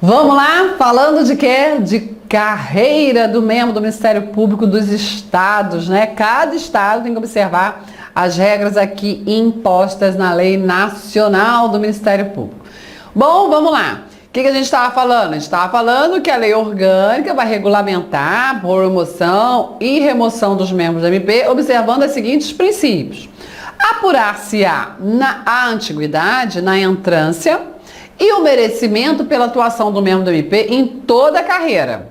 Vamos lá, falando de quê? De carreira do membro do Ministério Público dos Estados, né? Cada estado tem que observar as regras aqui impostas na Lei Nacional do Ministério Público. Bom, vamos lá. O que a gente estava falando? A gente estava falando que a lei orgânica vai regulamentar a promoção e remoção dos membros da MP, observando os seguintes princípios. Apurar-se-á a antiguidade na entrância e o merecimento pela atuação do membro do MP em toda a carreira.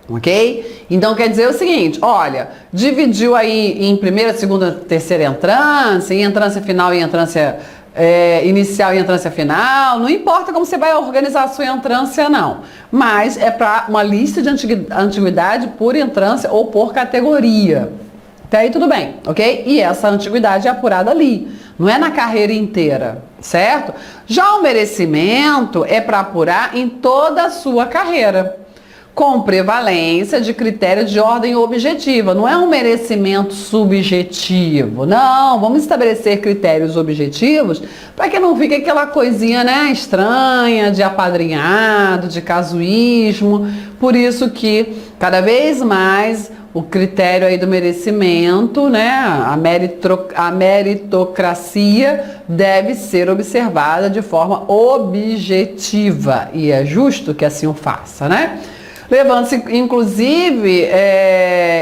Ok? Então quer dizer o seguinte, olha, dividiu aí em primeira, segunda, terceira entrância, em entrância final e entrância inicial e entrância final, não importa como você vai organizar a sua entrância não, mas é para uma lista de antiguidade por entrância ou por categoria. Até aí tudo bem, ok? E essa antiguidade é apurada ali, não é na carreira inteira, certo? Já o merecimento é para apurar em toda a sua carreira, com prevalência de critério de ordem objetiva. Não é um merecimento subjetivo, não. Vamos estabelecer critérios objetivos para que não fique aquela coisinha, né, estranha, de apadrinhado, de casuísmo. Por isso que cada vez mais o critério aí do merecimento, né, a meritocracia deve ser observada de forma objetiva. E é justo que assim o faça, né? Levando-se, inclusive,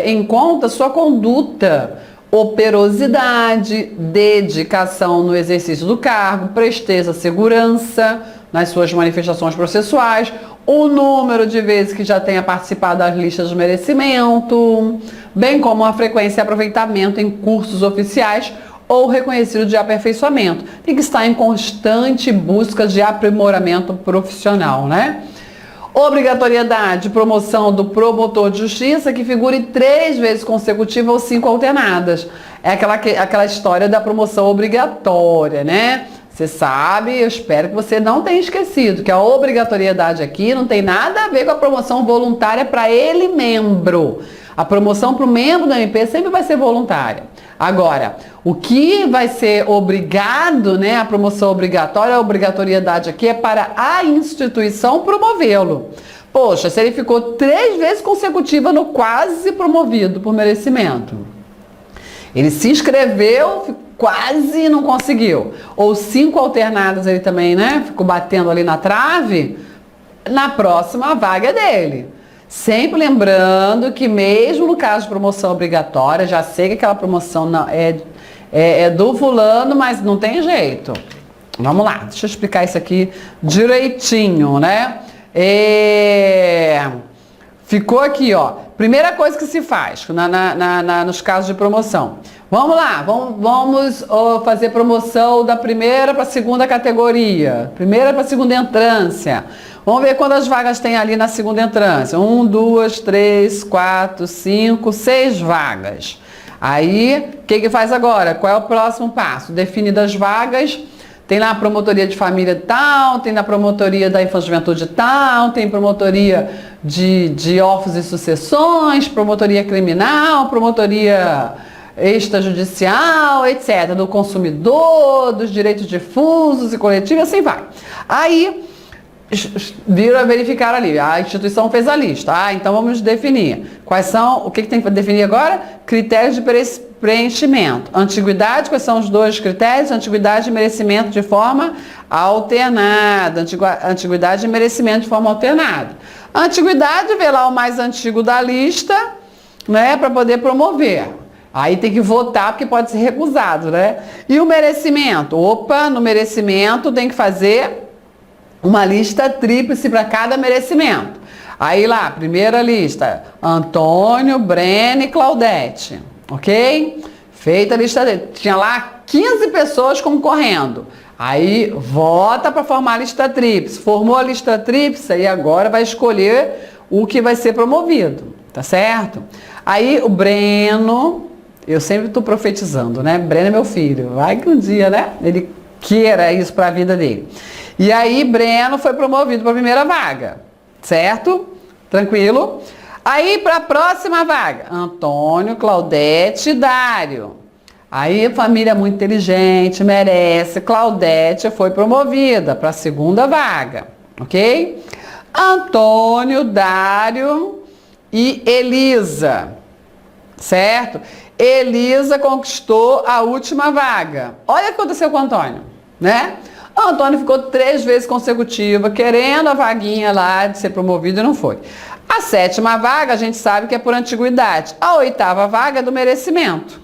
em conta sua conduta, operosidade, dedicação no exercício do cargo, presteza, segurança nas suas manifestações processuais, o número de vezes que já tenha participado das listas de merecimento, bem como a frequência e aproveitamento em cursos oficiais ou reconhecido de aperfeiçoamento. Tem que estar em constante busca de aprimoramento profissional, né? Obrigatoriedade de promoção do promotor de justiça que figure 3 vezes consecutivas ou 5 alternadas. É aquela história da promoção obrigatória, né? Você sabe, eu espero que você não tenha esquecido que a obrigatoriedade aqui não tem nada a ver com a promoção voluntária para ele membro. A promoção para o membro da MP sempre vai ser voluntária. Agora, o que vai ser obrigado, né, a promoção obrigatória, a obrigatoriedade aqui é para a instituição promovê-lo. Poxa, se ele ficou 3 vezes consecutiva no quase promovido por merecimento, ele se inscreveu, quase não conseguiu, ou 5 alternadas ele também, né, ficou batendo ali na trave, na próxima vaga é dele. Sempre lembrando que mesmo no caso de promoção obrigatória, já sei que aquela promoção não é do fulano, mas não tem jeito. Vamos lá, deixa eu explicar isso aqui direitinho, né? Ficou aqui, ó. Primeira coisa que se faz nos casos de promoção. Vamos lá, vamos fazer promoção da primeira para a segunda categoria, primeira para a segunda entrância. Vamos ver quantas vagas tem ali na segunda entrância. 1, 2, 3, 4, 5, 6 vagas. Aí, o que faz agora? Qual é o próximo passo? Definidas as vagas, tem lá a promotoria de família tal, tem na promotoria da infância e juventude tal, tem promotoria de órfãos e sucessões, promotoria criminal, promotoria extrajudicial, etc. Do consumidor, dos direitos difusos e coletivos, assim vai. Aí, viram a verificar ali, a instituição fez a lista. Então vamos definir. Quais são, o que tem que definir agora? Critérios de preenchimento. Antiguidade, quais são os 2 critérios? Antiguidade e merecimento de forma alternada. Antiguidade e merecimento de forma alternada. Antiguidade, vê lá o mais antigo da lista, né, para poder promover. Aí tem que votar porque pode ser recusado, né? E o merecimento? Opa, no merecimento tem que fazer uma lista tríplice para cada merecimento. Aí lá, primeira lista, Antônio, Breno e Claudete, ok? Feita a lista dele. Tinha lá 15 pessoas concorrendo. Aí vota para formar a lista tríplice. Formou a lista tríplice e agora vai escolher o que vai ser promovido, tá certo? Aí o Breno, eu sempre estou profetizando, né? Breno é meu filho, vai que um dia, né? Ele queira isso para a vida dele. E aí, Breno foi promovido para a primeira vaga, certo? Tranquilo? Aí, para a próxima vaga, Antônio, Claudete e Dário. Aí, família muito inteligente, merece. Claudete foi promovida para a segunda vaga, ok? Antônio, Dário e Elisa, certo? Elisa conquistou a última vaga. Olha o que aconteceu com o Antônio, né? O Antônio ficou 3 vezes consecutiva, querendo a vaguinha lá de ser promovido e não foi. A 7ª vaga, a gente sabe que é por antiguidade. A 8ª vaga é do merecimento,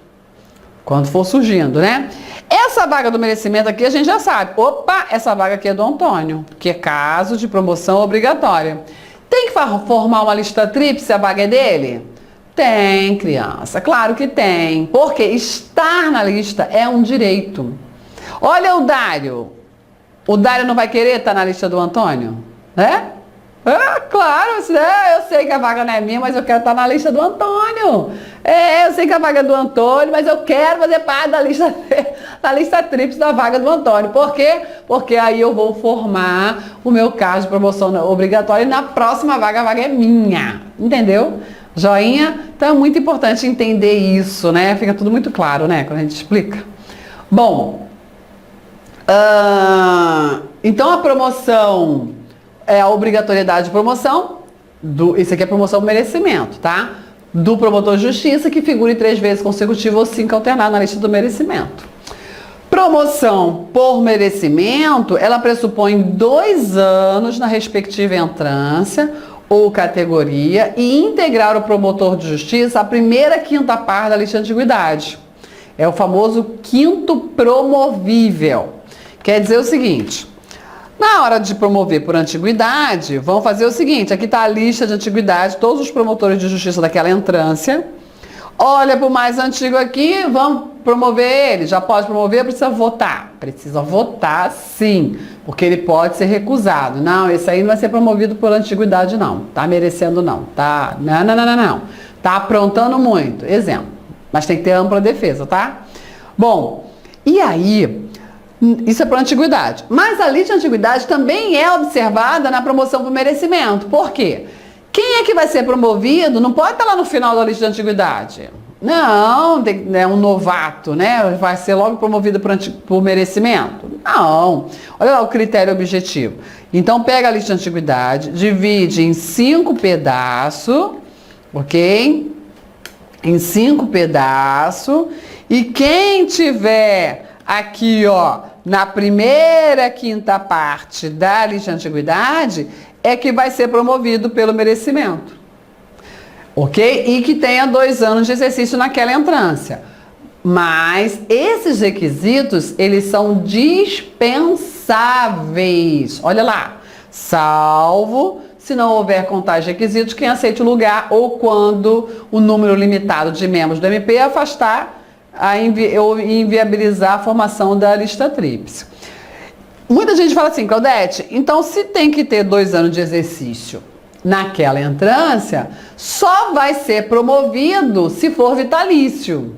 quando for surgindo, né? Essa vaga do merecimento aqui, a gente já sabe. Opa, essa vaga aqui é do Antônio, que é caso de promoção obrigatória. Tem que formar uma lista tríplice, a vaga é dele? Tem, criança, claro que tem. Porque estar na lista é um direito. Olha o Dário. O Dário não vai querer estar na lista do Antônio? Né? Claro, eu sei que a vaga não é minha, mas eu quero estar na lista do Antônio. Eu sei que a vaga é do Antônio, mas eu quero fazer parte da lista tríplice da vaga do Antônio. Por quê? Porque aí eu vou formar o meu caso de promoção obrigatória e na próxima vaga, a vaga é minha. Entendeu? Joinha? Então é muito importante entender isso, né? Fica tudo muito claro, né? Quando a gente explica. Bom, então a promoção é a obrigatoriedade de promoção, isso aqui é promoção merecimento, tá? Do promotor de justiça que figure 3 vezes consecutivas ou 5 alternado na lista do merecimento. Promoção por merecimento, ela pressupõe 2 anos na respectiva entrância ou categoria e integrar o promotor de justiça a primeira quinta parte da lista de antiguidade. É o famoso quinto promovível. Quer dizer o seguinte, na hora de promover por antiguidade, vão fazer o seguinte, aqui está a lista de antiguidade, todos os promotores de justiça daquela entrância, olha para o mais antigo aqui, vamos promover ele, já pode promover, precisa votar. Precisa votar sim, porque ele pode ser recusado. Não, esse aí não vai ser promovido por antiguidade não, tá merecendo não, tá, não, tá aprontando muito, exemplo, mas tem que ter ampla defesa, tá? Bom, e aí, isso é para antiguidade, mas a lista de antiguidade também é observada na promoção por merecimento, por quê? Quem é que vai ser promovido não pode estar lá no final da lista de antiguidade. Não, é um novato, né? Vai ser logo promovido por merecimento? Não. Olha lá o critério objetivo. Então, pega a lista de antiguidade, divide em 5 pedaços, ok? Em 5 pedaços. E quem tiver aqui, ó, na primeira quinta parte da lista de antiguidade, é que vai ser promovido pelo merecimento. Ok? E que tenha 2 anos de exercício naquela entrância. Mas esses requisitos, eles são dispensáveis. Olha lá. Salvo se não houver contagem de requisitos, quem aceite o lugar ou quando o número limitado de membros do MP afastar ou inviabilizar a formação da lista tríplice. Muita gente fala assim, Claudete, então se tem que ter 2 anos de exercício naquela entrância, só vai ser promovido se for vitalício.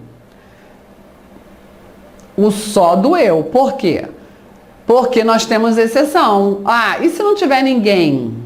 O só doeu. Por quê? Porque nós temos exceção. E se não tiver ninguém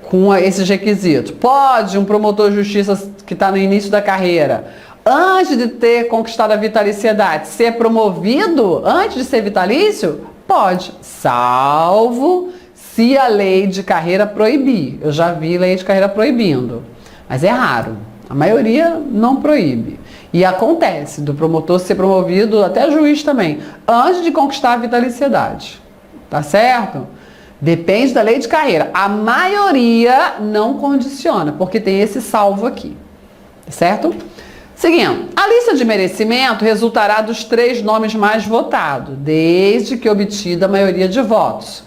com esses requisitos? Pode um promotor de justiça que está no início da carreira, antes de ter conquistado a vitaliciedade, ser promovido antes de ser vitalício? Pode, salvo se a lei de carreira proibir. Eu já vi lei de carreira proibindo, mas é raro. A maioria não proíbe. E acontece do promotor ser promovido, até juiz também, antes de conquistar a vitaliciedade. Tá certo? Depende da lei de carreira. A maioria não condiciona, porque tem esse salvo aqui. Certo? Seguindo, a lista de merecimento resultará dos 3 nomes mais votados, desde que obtida a maioria de votos,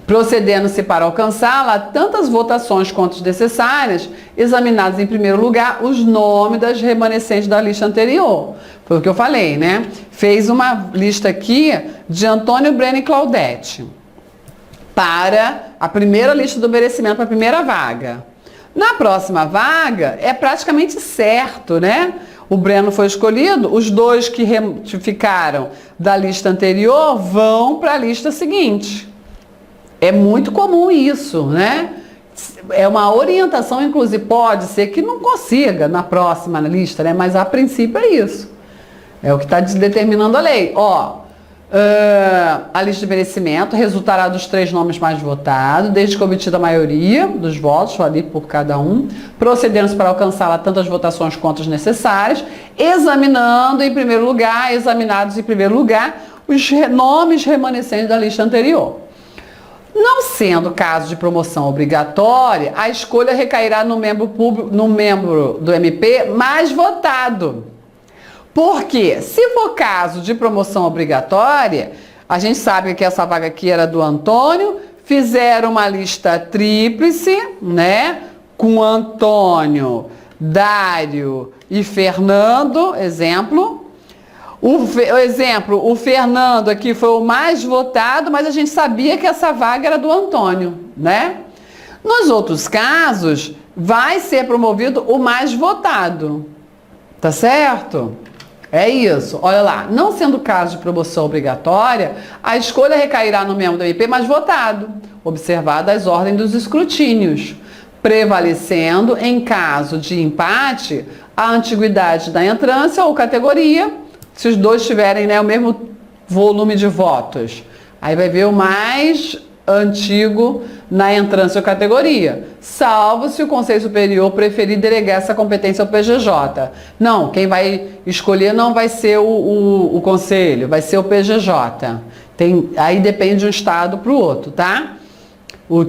procedendo-se para alcançá-la tantas votações quanto necessárias, examinados em primeiro lugar os nomes das remanescentes da lista anterior. Foi o que eu falei, né? Fez uma lista aqui de Antônio, Breno e Claudete para a primeira lista do merecimento, para a primeira vaga. Na próxima vaga, é praticamente certo, né? O Breno foi escolhido, os 2 que ficaram da lista anterior vão para a lista seguinte. É muito comum isso, né? É uma orientação, inclusive, pode ser que não consiga na próxima lista, né? Mas a princípio é isso. É o que está determinando a lei. Ó, A lista de merecimento resultará dos 3 nomes mais votados, desde que obtida a maioria dos votos, ali por cada um, procedendo-se para alcançá-la tantas votações quanto as necessárias, examinados em primeiro lugar, os nomes remanescentes da lista anterior. Não sendo caso de promoção obrigatória, a escolha recairá no membro do MP mais votado. Porque, se for caso de promoção obrigatória, a gente sabe que essa vaga aqui era do Antônio, fizeram uma lista tríplice, né? Com Antônio, Dário e Fernando, exemplo. O Fernando aqui foi o mais votado, mas a gente sabia que essa vaga era do Antônio, né? Nos outros casos, vai ser promovido o mais votado, tá certo? É isso, olha lá, não sendo caso de promoção obrigatória, a escolha recairá no membro do MP mais votado, observada as ordens dos escrutínios, prevalecendo, em caso de empate, a antiguidade da entrância ou categoria, se os dois tiverem, né, o mesmo volume de votos. Aí vai ver o mais antigo na entrância ou categoria, salvo se o Conselho Superior preferir delegar essa competência ao PGJ. Não, quem vai escolher não vai ser o Conselho, vai ser o PGJ. Aí depende de um estado para o outro, tá?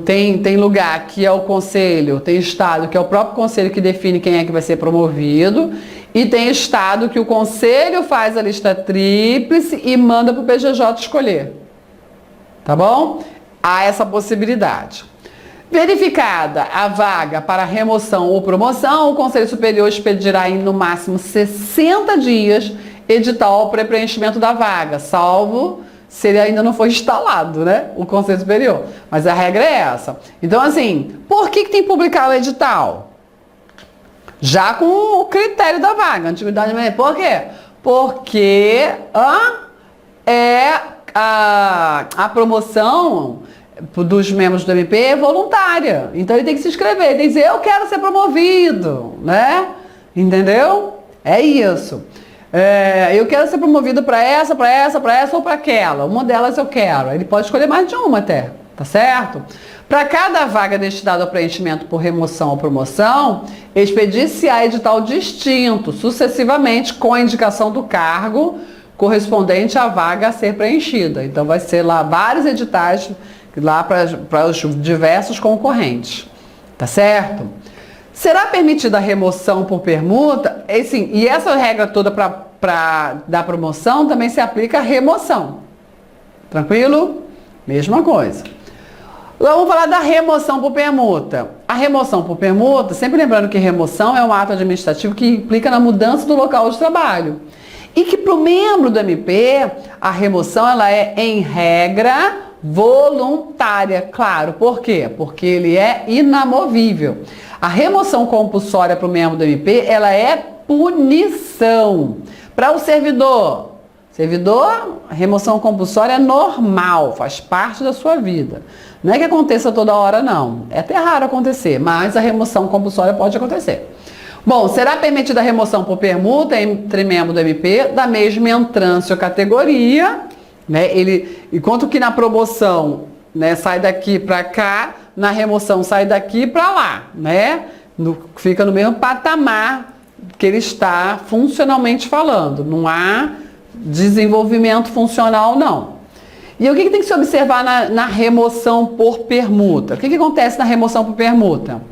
Tem lugar que é o Conselho, tem estado que é o próprio Conselho que define quem é que vai ser promovido, e tem estado que o Conselho faz a lista tríplice e manda para o PGJ escolher. Tá bom? Há essa possibilidade. Verificada a vaga para remoção ou promoção, o Conselho Superior expedirá em no máximo 60 dias edital para preenchimento da vaga, salvo se ele ainda não foi instalado, né? O Conselho Superior. Mas a regra é essa. Então, assim, por que tem que publicar o edital? Já com o critério da vaga, antiguidade. Por quê? Porque a promoção dos membros do MP é voluntária. Então ele tem que se inscrever, tem que dizer, eu quero ser promovido, né? Entendeu? É isso. Eu quero ser promovido para essa ou para aquela. Uma delas eu quero. Ele pode escolher mais de uma até, tá certo? Para cada vaga destinada ao preenchimento por remoção ou promoção, expedir-se-á edital distinto, sucessivamente com a indicação do cargo correspondente à vaga a ser preenchida. Então vai ser lá vários editais lá para os diversos concorrentes, tá certo? Será permitida a remoção por permuta? E essa regra toda da promoção também se aplica à remoção. Tranquilo? Mesma coisa. Vamos falar da remoção por permuta. A remoção por permuta, sempre lembrando que remoção é um ato administrativo que implica na mudança do local de trabalho. E que para o membro do MP, a remoção ela é, em regra, voluntária. Claro, por quê? Porque ele é inamovível. A remoção compulsória para o membro do MP, ela é punição. Para o servidor, a remoção compulsória é normal, faz parte da sua vida. Não é que aconteça toda hora, não. É até raro acontecer, mas a remoção compulsória pode acontecer. Bom, será permitida a remoção por permuta entre membros do MP da mesma entrância ou categoria, né? Enquanto que na promoção, né, sai daqui para cá, na remoção sai daqui para lá, né? Fica no mesmo patamar que ele está funcionalmente falando. Não há desenvolvimento funcional, não. E o que tem que se observar na remoção por permuta? O que acontece na remoção por permuta?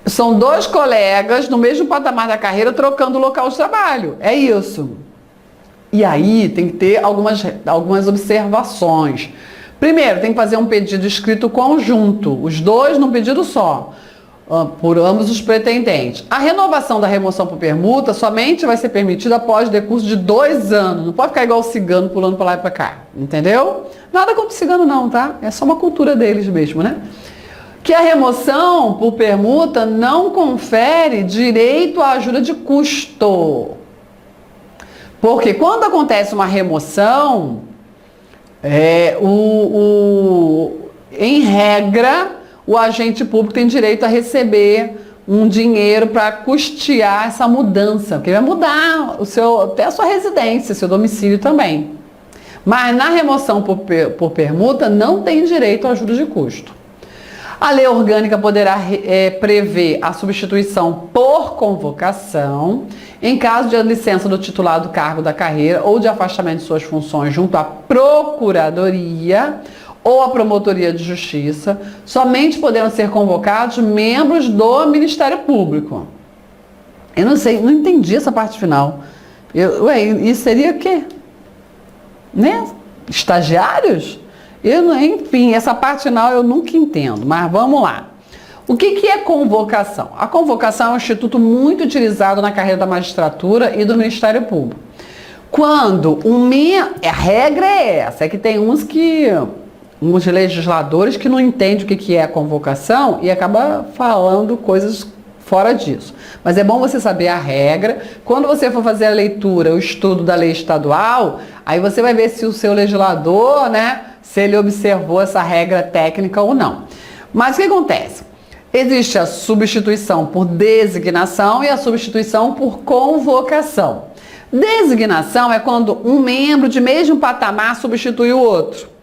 São 2 colegas no mesmo patamar da carreira trocando o local de trabalho. É isso. E aí tem que ter algumas observações. Primeiro, tem que fazer um pedido escrito conjunto, os 2 num pedido só, por ambos os pretendentes. A renovação da remoção por permuta somente vai ser permitida após decurso de 2 anos. Não pode ficar igual o cigano pulando para lá e para cá. Entendeu? Nada contra o cigano não, tá? É só uma cultura deles mesmo, né? Que a remoção por permuta não confere direito à ajuda de custo. Porque quando acontece uma remoção, em regra, o agente público tem direito a receber um dinheiro para custear essa mudança, porque vai mudar até a sua residência, seu domicílio também. Mas na remoção por permuta não tem direito ao juros de custo. A lei orgânica poderá prever a substituição por convocação em caso de licença do titular do cargo da carreira ou de afastamento de suas funções junto à Procuradoria ou à Promotoria de Justiça. Somente poderão ser convocados membros do Ministério Público. Eu não sei, não entendi essa parte final. Isso seria o quê? Né? Estagiários? Enfim, essa parte final eu nunca entendo, mas vamos lá. O que é convocação? A convocação é um instituto muito utilizado na carreira da magistratura e do Ministério Público. Quando a regra é essa, é que tem uns legisladores que não entendem o que é a convocação e acaba falando coisas fora disso. Mas é bom você saber a regra. Quando você for fazer a leitura, o estudo da lei estadual, aí você vai ver se o seu legislador, né, se ele observou essa regra técnica ou não. Mas o que acontece? Existe a substituição por designação e a substituição por convocação. Designação é quando um membro de mesmo patamar substitui o outro.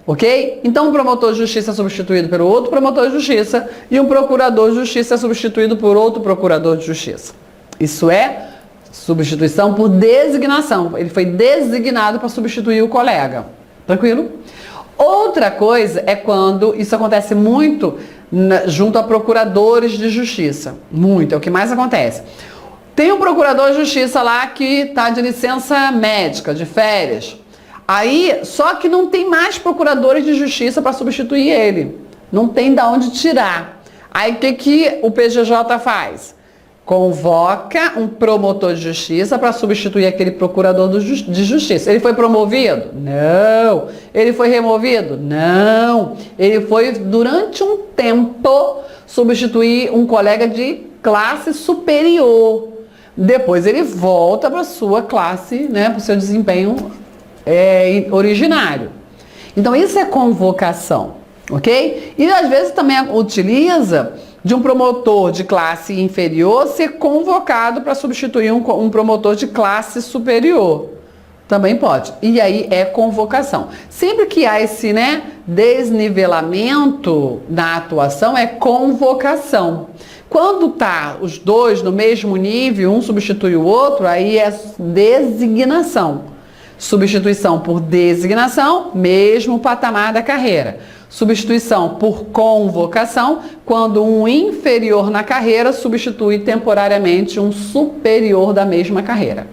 Ok? Então, um promotor de justiça é substituído pelo outro promotor de justiça e um procurador de justiça é substituído por outro procurador de justiça. Isso é substituição por designação. Ele foi designado para substituir o colega. Tranquilo? Outra coisa é quando isso acontece muito junto a procuradores de justiça. Muito, é o que mais acontece. Tem um procurador de justiça lá que está de licença médica, de férias. Aí, só que não tem mais procuradores de justiça para substituir ele. Não tem de onde tirar. Aí, o que o PGJ faz? Convoca um promotor de justiça para substituir aquele procurador de justiça. Ele foi promovido? Não. Ele foi removido? Não. Ele foi, durante um tempo, substituir um colega de classe superior. Depois ele volta para a sua classe, né, para o seu desempenho originário. Então, isso é convocação, ok? E às vezes também utiliza de um promotor de classe inferior ser convocado para substituir um promotor de classe superior. Também pode. E aí é convocação. Sempre que há esse, né, desnivelamento na atuação, é convocação. Quando tá os dois no mesmo nível, um substitui o outro, aí é designação. Substituição por designação, mesmo patamar da carreira. Substituição por convocação, quando um inferior na carreira substitui temporariamente um superior da mesma carreira.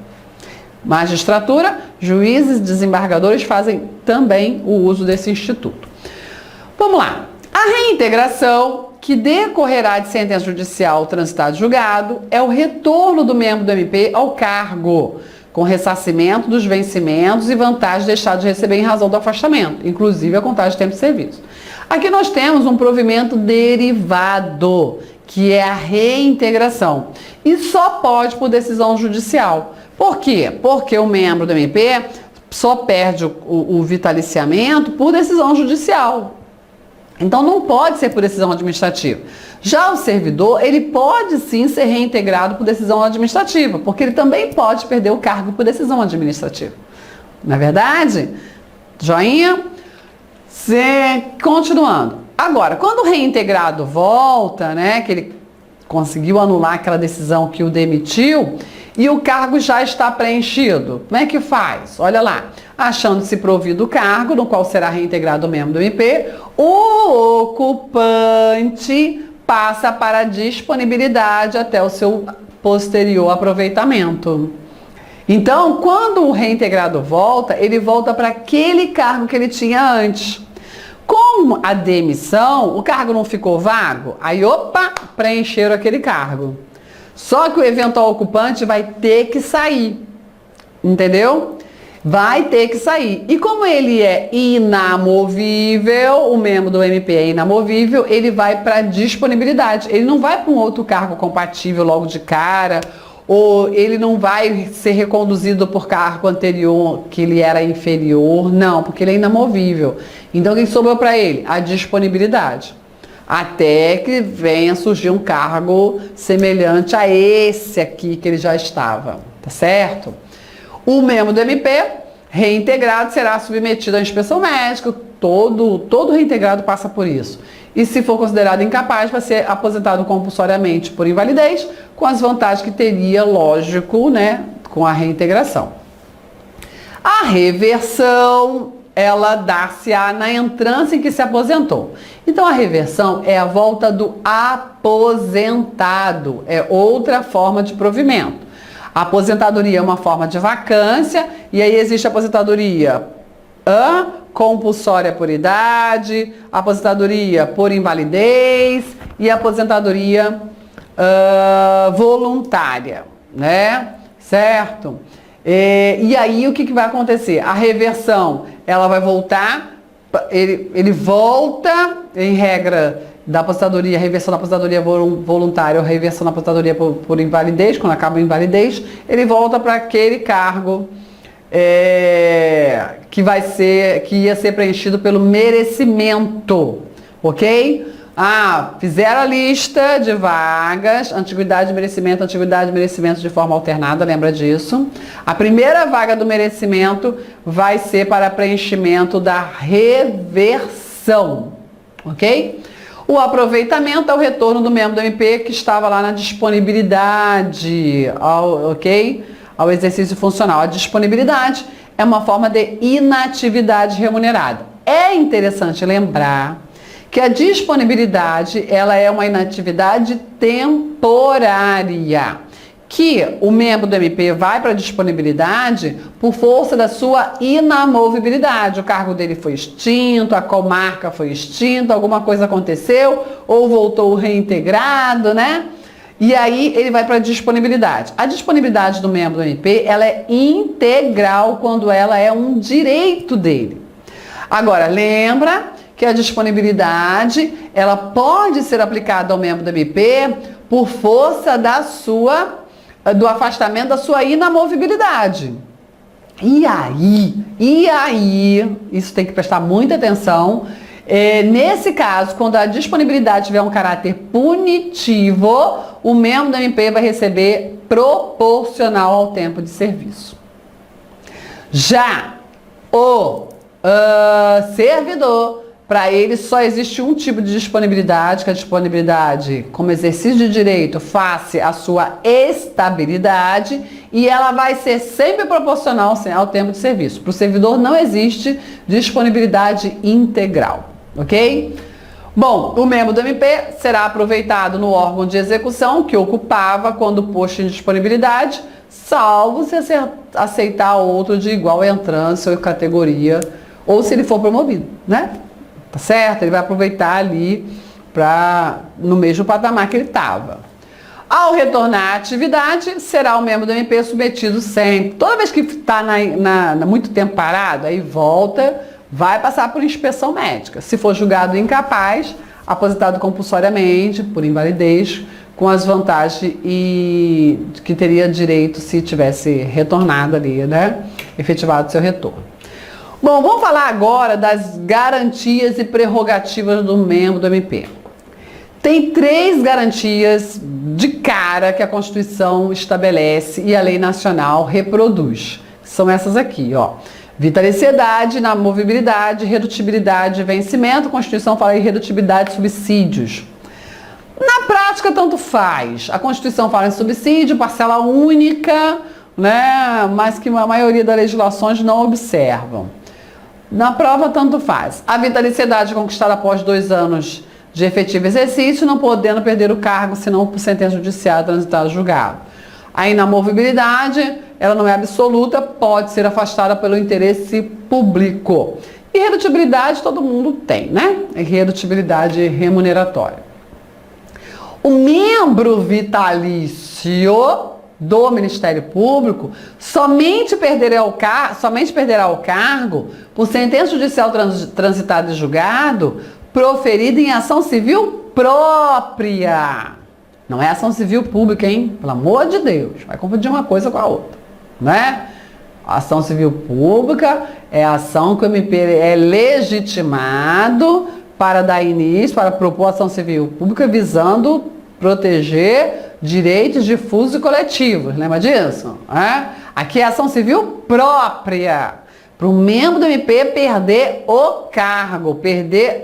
Magistratura, juízes, desembargadores fazem também o uso desse instituto. Vamos lá. A reintegração, que decorrerá de sentença judicial transitada julgado, é o retorno do membro do MP ao cargo, com ressarcimento dos vencimentos e vantagens deixados de receber em razão do afastamento, inclusive a contagem de tempo de serviço. Aqui nós temos um provimento derivado, que é a reintegração, e só pode por decisão judicial. Por quê? Porque o membro do MP só perde o vitaliciamento por decisão judicial. Então não pode ser por decisão administrativa. Já o servidor, ele pode sim ser reintegrado por decisão administrativa, porque ele também pode perder o cargo por decisão administrativa. Não é verdade? Joinha? Continuando. Agora, quando o reintegrado volta, né, que ele conseguiu anular aquela decisão que o demitiu e o cargo já está preenchido, como é que faz? Olha lá. Achando-se provido o cargo, no qual será reintegrado o membro do MP, o ocupante passa para a disponibilidade até o seu posterior aproveitamento. Então, quando o reintegrado volta, ele volta para aquele cargo que ele tinha antes. Com a demissão, o cargo não ficou vago? Aí, preencheram aquele cargo. Só que o eventual ocupante vai ter que sair. Entendeu? Vai ter que sair. E como ele é inamovível, o membro do MP é inamovível, ele vai para disponibilidade. Ele não vai para um outro cargo compatível logo de cara, ou ele não vai ser reconduzido por cargo anterior que ele era inferior. Não, porque ele é inamovível. Então, o que sobrou para ele? A disponibilidade. Até que venha surgir um cargo semelhante a esse aqui que ele já estava. Tá certo? O membro do MP reintegrado será submetido à inspeção médica, todo reintegrado passa por isso. E se for considerado incapaz, vai ser aposentado compulsoriamente por invalidez, com as vantagens que teria, lógico, né, com a reintegração. A reversão, ela dá-se-á na entrância em que se aposentou. Então, a reversão é a volta do aposentado, é outra forma de provimento. A aposentadoria é uma forma de vacância, e aí existe a aposentadoria compulsória por idade, aposentadoria por invalidez e aposentadoria voluntária, né? Certo? E aí o que vai acontecer? A reversão, ela vai voltar, ele volta, em regra, da aposentadoria, reversão da aposentadoria voluntária ou reversão da aposentadoria por invalidez, quando acaba a invalidez, ele volta para aquele cargo que ia ser preenchido pelo merecimento, ok? Fizeram a lista de vagas, antiguidade, merecimento de forma alternada, lembra disso? A primeira vaga do merecimento vai ser para preenchimento da reversão, ok? O aproveitamento é o retorno do membro do MP que estava lá na disponibilidade, ao exercício funcional. A disponibilidade é uma forma de inatividade remunerada. É interessante lembrar que a disponibilidade, ela é uma inatividade temporária, que o membro do MP vai para a disponibilidade por força da sua inamovibilidade. O cargo dele foi extinto, a comarca foi extinta, alguma coisa aconteceu, ou voltou reintegrado, né? E aí ele vai para a disponibilidade. A disponibilidade do membro do MP, ela é integral quando ela é um direito dele. Agora, lembra que a disponibilidade, ela pode ser aplicada ao membro do MP por força do afastamento da sua inamovibilidade. E aí, isso tem que prestar muita atenção. Nesse caso, quando a disponibilidade tiver um caráter punitivo, o membro do MP vai receber proporcional ao tempo de serviço. Já o servidor, para ele só existe um tipo de disponibilidade, que é a disponibilidade como exercício de direito face à sua estabilidade, e ela vai ser sempre proporcional ao tempo de serviço. Para o servidor não existe disponibilidade integral, ok? Bom, o membro do MP será aproveitado no órgão de execução que ocupava quando posto em disponibilidade, salvo se aceitar outro de igual entrância ou categoria, ou se ele for promovido, né? Tá certo? Ele vai aproveitar ali no mesmo patamar que ele estava. Ao retornar à atividade, será o membro do MP submetido sempre. Toda vez que está muito tempo parado, aí volta, vai passar por inspeção médica. Se for julgado incapaz, aposentado compulsoriamente, por invalidez, com as vantagens que teria direito se tivesse retornado ali, né? Efetivado seu retorno. Bom, vamos falar agora das garantias e prerrogativas do membro do MP. Tem 3 garantias de cara que a Constituição estabelece e a lei nacional reproduz. São essas aqui, ó. Vitaliciedade, inamovibilidade, redutibilidade, vencimento. A Constituição fala em redutibilidade e subsídios. Na prática, tanto faz. A Constituição fala em subsídio, parcela única, né? Mas que a maioria das legislações não observam. Na prova, tanto faz. A vitaliciedade conquistada após 2 anos de efetivo exercício, não podendo perder o cargo, senão por sentença judicial transitada julgado. A inamovibilidade, ela não é absoluta, pode ser afastada pelo interesse público. E redutibilidade todo mundo tem, né? Redutibilidade remuneratória. O membro vitalício do Ministério Público somente perderá o cargo por sentença judicial transitada e julgado proferida em ação civil própria. Não é ação civil pública, hein? Pelo amor de Deus, vai confundir uma coisa com a outra, né? A ação civil pública é a ação que o MP é legitimado para dar início, para propor ação civil pública visando proteger direitos difusos e coletivos, lembra disso? Aqui é ação civil própria. Para o membro do MP perder o cargo, perder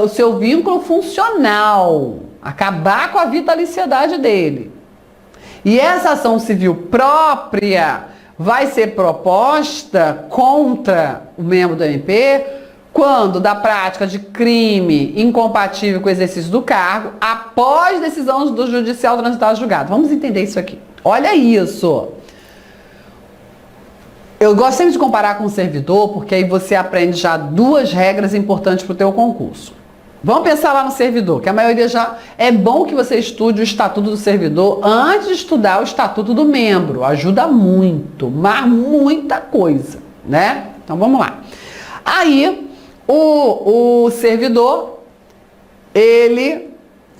o seu vínculo funcional, acabar com a vitaliciedade dele. E essa ação civil própria vai ser proposta contra o membro do MP quando da prática de crime incompatível com o exercício do cargo, após decisão do judicial transitar julgado. Vamos entender isso aqui. Olha isso. Eu gosto sempre de comparar com o servidor, porque aí você aprende já duas regras importantes para o teu concurso. Vamos pensar lá no servidor, que a maioria já... É bom que você estude o Estatuto do Servidor antes de estudar o Estatuto do Membro. Ajuda muito, mas muita coisa, né? Então vamos lá. Aí, o servidor, ele,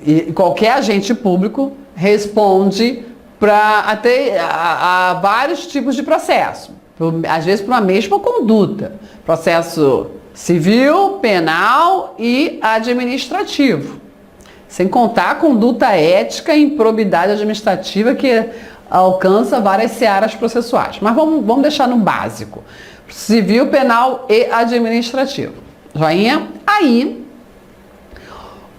e qualquer agente público, responde a vários tipos de processo. Às vezes por uma mesma conduta. Processo civil, penal e administrativo. Sem contar a conduta ética e improbidade administrativa que alcança várias searas processuais. Mas vamos deixar no básico. Civil, penal e administrativo. Joinha? Aí,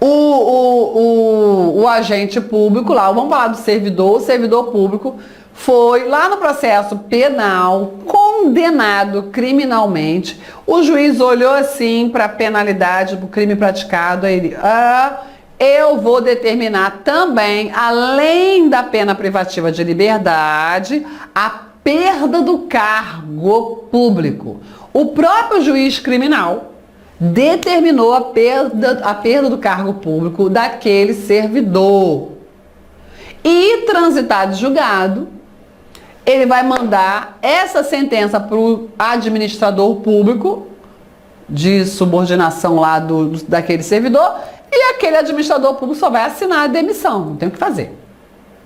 o agente público lá, vamos falar do servidor, o servidor público foi lá no processo penal, condenado criminalmente. O juiz olhou assim para a penalidade do crime praticado, aí ele, eu vou determinar também, além da pena privativa de liberdade, a perda do cargo público. O próprio juiz criminal determinou a perda do cargo público daquele servidor. E transitado e julgado, ele vai mandar essa sentença para o administrador público de subordinação lá daquele servidor, e aquele administrador público só vai assinar a demissão, não tem o que fazer.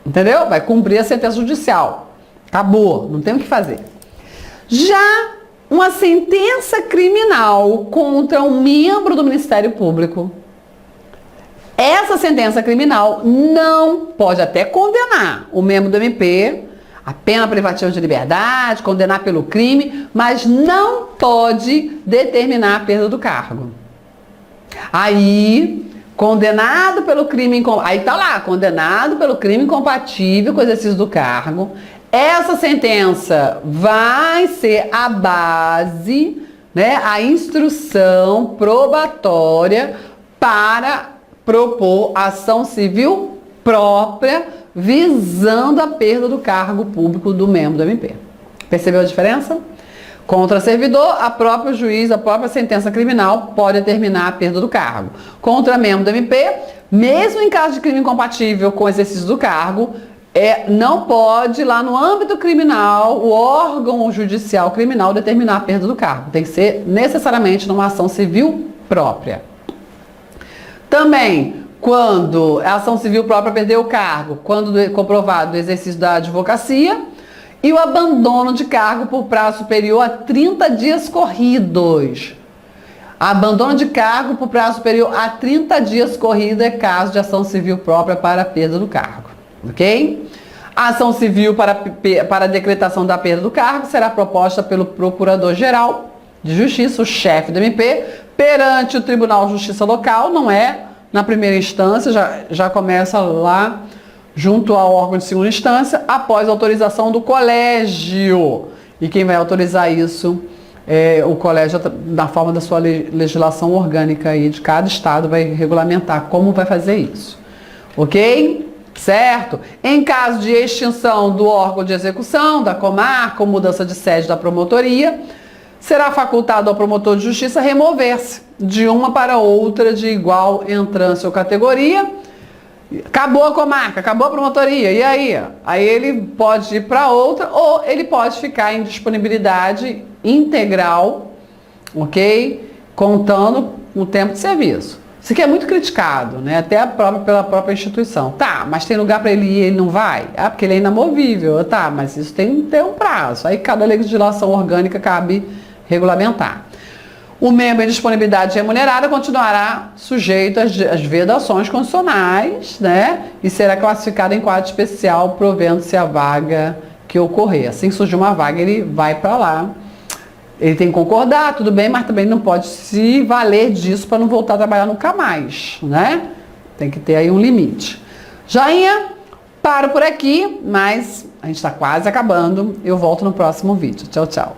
Entendeu? Vai cumprir a sentença judicial. Acabou, não tem o que fazer. Já uma sentença criminal contra um membro do Ministério Público, essa sentença criminal não pode até condenar o membro do MP a pena privativa de liberdade, condenar pelo crime, mas não pode determinar a perda do cargo. Aí, condenado pelo crime, aí tá lá, condenado pelo crime incompatível com o exercício do cargo, essa sentença vai ser a base, né, a instrução probatória para propor ação civil própria visando a perda do cargo público do membro do MP. Percebeu a diferença? Contra servidor, a própria juiz, a própria sentença criminal pode determinar a perda do cargo. Contra membro do MP, mesmo em caso de crime incompatível com o exercício do cargo, não pode, lá no âmbito criminal, o órgão judicial criminal determinar a perda do cargo. Tem que ser necessariamente numa ação civil própria. Também, quando a ação civil própria perdeu o cargo, quando comprovado o exercício da advocacia e o abandono de cargo por prazo superior a 30 dias corridos. Abandono de cargo por prazo superior a 30 dias corridos é caso de ação civil própria para a perda do cargo. Ok? A ação civil para a decretação da perda do cargo será proposta pelo Procurador-Geral de Justiça, o chefe do MP, perante o Tribunal de Justiça Local, não é na primeira instância, já começa lá junto ao órgão de segunda instância, após autorização do colégio. E quem vai autorizar isso é o colégio, na forma da sua legislação orgânica aí de cada estado, vai regulamentar como vai fazer isso. Ok? Certo? Em caso de extinção do órgão de execução, da comarca, ou mudança de sede da promotoria, será facultado ao promotor de justiça remover-se de uma para outra de igual entrância ou categoria. Acabou a comarca, acabou a promotoria, e aí? Aí ele pode ir para outra ou ele pode ficar em disponibilidade integral, ok? Contando com o tempo de serviço. Isso aqui é muito criticado, né? Até pela própria instituição. Tá, mas tem lugar para ele ir e ele não vai? Ah, porque ele é inamovível. Tá, mas isso tem um prazo. Aí cada legislação orgânica cabe regulamentar. O membro em disponibilidade remunerada continuará sujeito às vedações constitucionais, né? E será classificado em quadro especial, provendo-se a vaga que ocorrer. Assim que surgir uma vaga, ele vai para lá Ele tem que concordar, tudo bem, mas também não pode se valer disso para não voltar a trabalhar nunca mais, né? Tem que ter aí um limite. Joinha, paro por aqui, mas a gente está quase acabando. Eu volto no próximo vídeo. Tchau, tchau.